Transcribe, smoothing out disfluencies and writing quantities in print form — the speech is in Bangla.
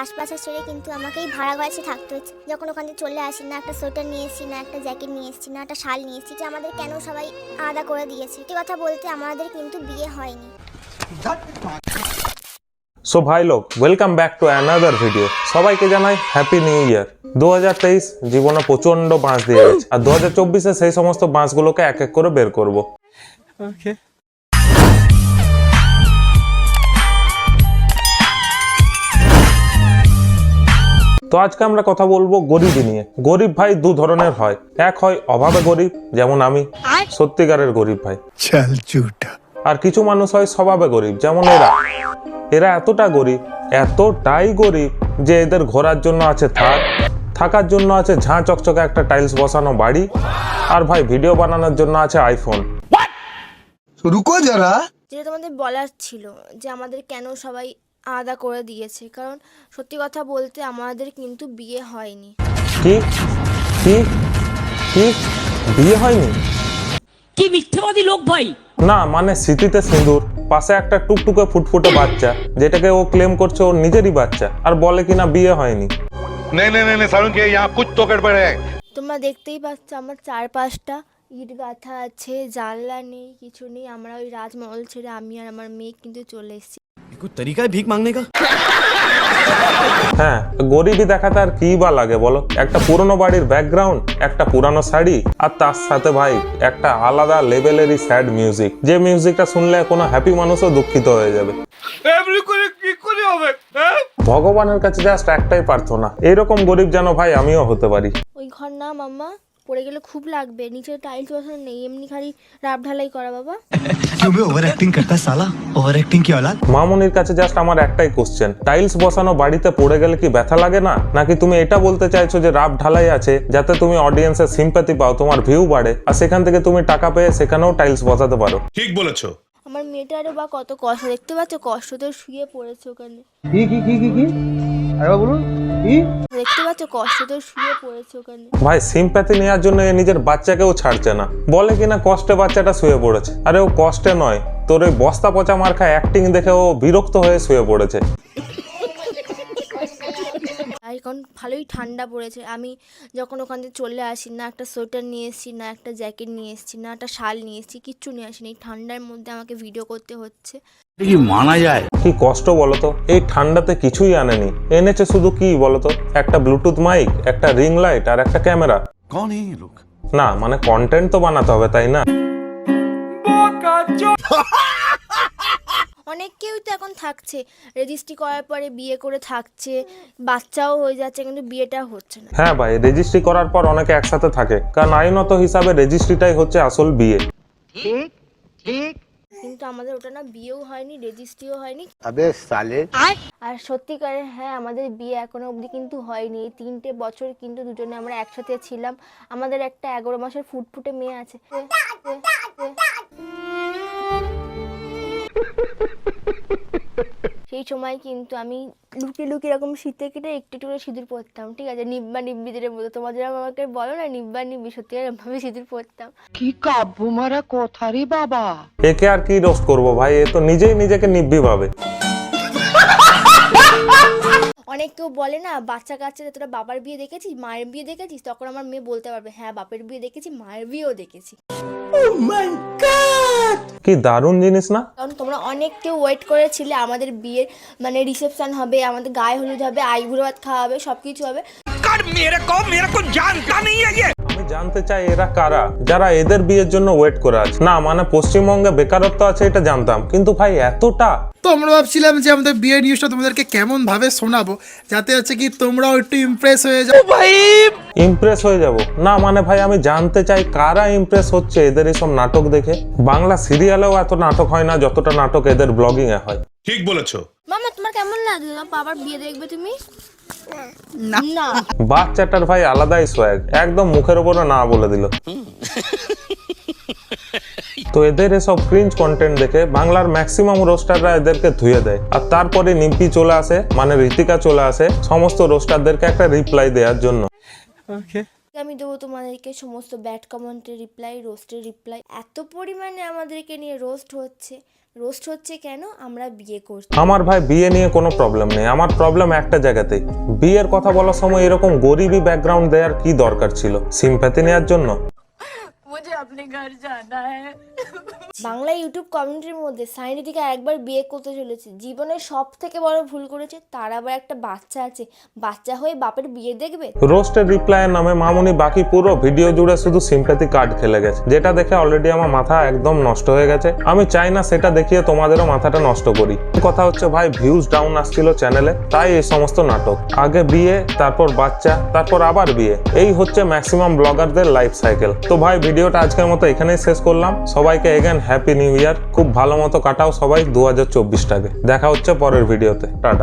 আশপাশে ছেড়ে কিন্তু আমাকেই ভাড়া ঘরে এসে থাকতে হচ্ছে। যখন ওখান থেকে চলে আসি, না একটা সোয়েটার নিয়ে এসেছি, না একটা জ্যাকেট নিয়ে এসেছি, না একটা শাল নিয়ে এসেছি, যে আমাদের কেন সবাই আলাদা করে দিয়েছে। সত্যি কথা বলতে আমাদের কিন্তু বিয়ে হয়নি। সো ভাই লোক, welcome back to another video. সবাইকে জানাই হ্যাপি নিউ ইয়ার। 2023 জীবনে প্রচন্ড বাঁশ দিয়ে গেছে, আর 2024-এ সেই সমস্ত বাঁশগুলোকে এক এক করে বের করব। ওকে। তো আজকে আমরা কথা বলবো গরিবি নিয়ে। গরিব ভাই দু ধরনের হয়, এক হয় অভাবে গরিব, যেমন আমি, সত্যিকারের গরিব ভাই। চল ঝুটা। আর কিছু মানুষ হয় স্বভাবে গরিব, যেমন এরা এতটা গরিব, এতটাই গরিব যে এদের ঘোরার জন্য আছে থাকার জন্য আছে ঝাঁ চকচকে একটা টাইলস বসানো বাড়ি, আর ভাই ভিডিও বানানোর জন্য আছে আইফোন। রুকো যারা, যেটা তোমাদের বলার ছিল যে আমাদের কেন সবাই আলাদা করে দিয়েছে, কারণ সত্যি কথা বলতে আমাদের কিন্তু বিয়ে হয়নি। কি কি কি বিয়ে হয়নি? কি মিথ্যেবাদী লোক ভাই। না মানে স্মৃতিতে সিঁদুর, পাশে একটা টুকটুকে ফুটফুটে বাচ্চা, যেটাকে ও ক্লেম করছে ওর নিজেরই বাচ্চা, আর বলে কিনা বিয়ে হয়নি। नहीं सारुण के यहाँ कुछ तो गड़बड़ है। তোমরা দেখতেই পাচ্ছ আমার চারপাশটা ইট গাঁথা আছে, জানলা নেই, কিছু নেই। আমরা ওই রাজমহল ছেড়ে আমি আর আমার মেয়ে কিন্তু চলে এসেছি। कोई तरीका है भीख मांगने का? হ্যাঁ, গরিবই দেখাতে আর কি বা লাগে বলো? একটা পুরনো বাড়ির ব্যাকগ্রাউন্ড, একটা পুরানো শাড়ি, আর তার সাথে ভাই একটা আলাদা লেভেলেরই স্যাড মিউজিক, যে মিউজিকটা শুনলে কোনো হ্যাপি মানুষও দুঃখিত হয়ে যাবে। ভগবানের কাছে জাস্ট একটাই প্রার্থনা, এইরকম গরিব যেন ভাই আমিও হতে পারি। ওই ঘর না মাম্মা, পড়ে গেলে খুব লাগবে। নিচে টাইলস বসানো নেই, এমনি খালি রাব ঢালাই করা। বাবা क्यों बे ओवर एक्टिंग करता साला? ओवर एक्टिंग की औलाद। মামুনির কাছে জাস্ট আমার একটাই কোশ্চেন, টাইলস বসানো বাড়িতে পড়ে গেলে কি ব্যথা লাগে না? নাকি তুমি এটা বলতে চাইছো যে রাব ঢালাই আছে যাতে তুমি অডিয়েন্সের সিম্প্যাথি পাও, তোমার ভিউ বাড়ে, আর সেখান থেকে তুমি টাকা পেয়ে সেখানেও টাইলস বসাতে পারো? ठीक बोलेছো। আমার মেয়েটারও বা কত কষ্ট, দেখতে পাচ্ছ? কষ্টতে শুয়ে পড়েছে ওখানে। দেখতে পাচ্ছ? কষ্টতে শুয়ে পড়েছে ওখানে। ভাই সিম্প্যাথি নেওয়ার জন্য এ নিজের বাচ্চাকেও ছাড়ছে না, বলে কিনা কষ্টে বাচ্চাটা শুয়ে পড়েছে। আরে ও কষ্টে নয়, তোর ওই বস্তা পচা মার্কা অ্যাক্টিং দেখে ও বিরক্ত হয়ে শুয়ে পড়েছে। এখন ভালোই ঠান্ডা পড়েছে। আমি যখন ওখান থেকে চলে আসি, না একটা সোয়েটার নিয়ে এসেছি, না একটা জ্যাকেট নিয়ে এসেছি, না একটা শাল নিয়ে এসেছি, কিচ্ছু নিয়ে আসিনি। এই ঠান্ডার মধ্যে আমাকে ভিডিও করতে হচ্ছে। কি মানা যায়? কি কষ্ট বলতো, এই ঠান্ডাতে কিছুই আনেনি, এনেছে শুধু কি বলতো, একটা ব্লুটুথ মাইক, একটা রিং লাইট আর একটা ক্যামেরা। कौन है ये लोग? না মানে কন্টেন্ট তো বানাতে হবে, তাই না? অনেক কেউ তো এখন থাকছে, রেজিস্ট্রি করার পরে বিয়ে করে থাকছে, বাচ্চাও হয়ে যাচ্ছে, কিন্তু বিয়েটা হচ্ছে না। হ্যাঁ ভাই, রেজিস্ট্রি করার পর অনেকে একসাথে থাকে, কারণ আইনত হিসাবে রেজিস্ট্রিটাই হচ্ছে আসল বিয়ে। কিন্তু আমাদের ওটা না, বিয়েও হয়নি, রেজিস্ট্রিও হয়নি। अबे साले। আর সত্যিকারে হ্যাঁ, আমাদের বিয়ে এখনো অবধি কিন্তু হয়নি। এই 3টে বছর কিন্তু দুজনে আমরা একসাথে ছিলাম। আমাদের একটা 11 মাসের ফুটফুটে মেয়ে আছে। সেই সময় কিন্তু আমি লুকিয়ে লুকিয়ে এরকম শীতে কেটে একটু একটু করে সিঁদুর পরতাম, ঠিক আছে? নিব্বা নিব্বিদের মতো, তোমার যেরকম আমাকে বলো না নিব্বা নিব্বি, সত্যি ভাবে সিঁদুর পরতাম। কি কাব্য মারা কথা রে বাবা। একে আর কি রোস্ট করবো ভাই, এ তো নিজেই নিজেকে নিব্বি ভাবে। অনেক কেউ বলে না, বাচ্চা কাচ্চাদের তোরা বাবার বিয়ে দেখেছিস, মায়ের বিয়ে দেখেছিস? তখন আমার মেয়ে বলতে পারবে হ্যাঁ, বাপের বিয়ে দেখেছি, মায়ের বিয়েও দেখেছি। কি দারুণ জিনিস না? কারণ তোমরা অনেক কেউ ওয়েট করেছিলে আমাদের বিয়ের, মানে রিসেপশন হবে, আমাদের গায়ে হলুদ হবে, আইবুড়ো ভাত খাওয়া হবে, সবকিছু হবে। আমি জানতে চাই এরা কারা, যারা এদের বিয়ের জন্য ওয়েট করে আছে। না মানে পশ্চিমবঙ্গে বেকারত্ব আছে এটা জানতাম, কিন্তু ভাই এতটা। তো আমরা ভাবছিলাম যে আমাদের বিয়ের নিউজটা তোমাদেরকে কেমন ভাবে শোনাবো, যাতে হচ্ছে কি তোমরাও একটু ইমপ্রেস হয়ে যাও। ইমপ্রেস হয়ে যাব না মানে ভাই, আমি জানতে চাই কারা ইমপ্রেস হচ্ছে এদের এইসব নাটক দেখে। বাংলা সিরিয়ালেও এত নাটক হয় না যতটা নাটক এদের ব্লগিং এ হয়। ठीक बोलेছো। মামা তোমার কেমন লাগলো বাবার বিয়ে দেখবে তুমি? না বাচ্চাটার ভাই আলাদাই সোয়াগ, একদম মুখের উপরে না বলে দিল। তো এদের এসব ক্রিঞ্জ কন্টেন্ট দেখে বাংলার ম্যাক্সিমাম রোস্টাররা এদেরকে ধুয়ে দেয়, আর তারপরে নিম্পি চলে আসে, মানে ঋতিকা চলে আসে সমস্ত রোস্টারদেরকে একটা রিপ্লাই দেওয়ার জন্য। ओके। আমি দেবো তোমাদেরকে সমস্ত ব্যাড কমেন্টের রিপ্লাই, রোস্টের রিপ্লাই। এত পরিমাণে আমাদেরকে নিয়ে রোস্ট হচ্ছে, রোস্ট হচ্ছে কেন? আমরা বিয়ে করছি। আমার ভাই বিয়ে নিয়ে কোনো প্রবলেম নেই, আমার প্রবলেম একটা জায়গাতেই, বিয়ের কথা বলার সময় এরকম গরিবী ব্যাকগ্রাউন্ড দেওয়ার কি দরকার ছিল? সিম্প্যাথি নেওয়ার জন্য? বাংলা ইউটিউব কমিউনিটির মধ্যে সাইনিদিকে একবার বিয়ে করতে চলেছে, জীবনের সব থেকে বড় ভুল করেছে। তার আবার একটা বাচ্চা আছে, বাচ্চা হয়ে বাপের বিয়ে দেখবে। রোস্টের রিপ্লাইয়ের নামে মামুনি বাকি পুরো ভিডিও জুড়ে শুধু সিম্প্যাথি কার্ড খেলে গেছে, যেটা দেখে অলরেডি আমার মাথা একদম নষ্ট হয়ে গেছে। আমি চাই না সেটা দেখিয়ে তোমাদেরও মাথাটা নষ্ট করি। কথা হচ্ছে ভাই, ভিউজ ডাউন আসছিল চ্যানেলে, তাই এই সমস্ত নাটক। আগে বিয়ে, তারপর বাচ্চা, তারপর আবার বিয়ে, এই হচ্ছে ম্যাক্সিমাম ব্লগারদের লাইফ সাইকেল। তো ভাই ভিডিওটা আজকের মতো এখানেই শেষ করলাম। সবাইকে এগেন হ্যাপি নিউ ইয়ার, খুব ভালো মতো কাটাও সবাই 2024টাকে। দেখা হচ্ছে পরের ভিডিওতে, টাটা।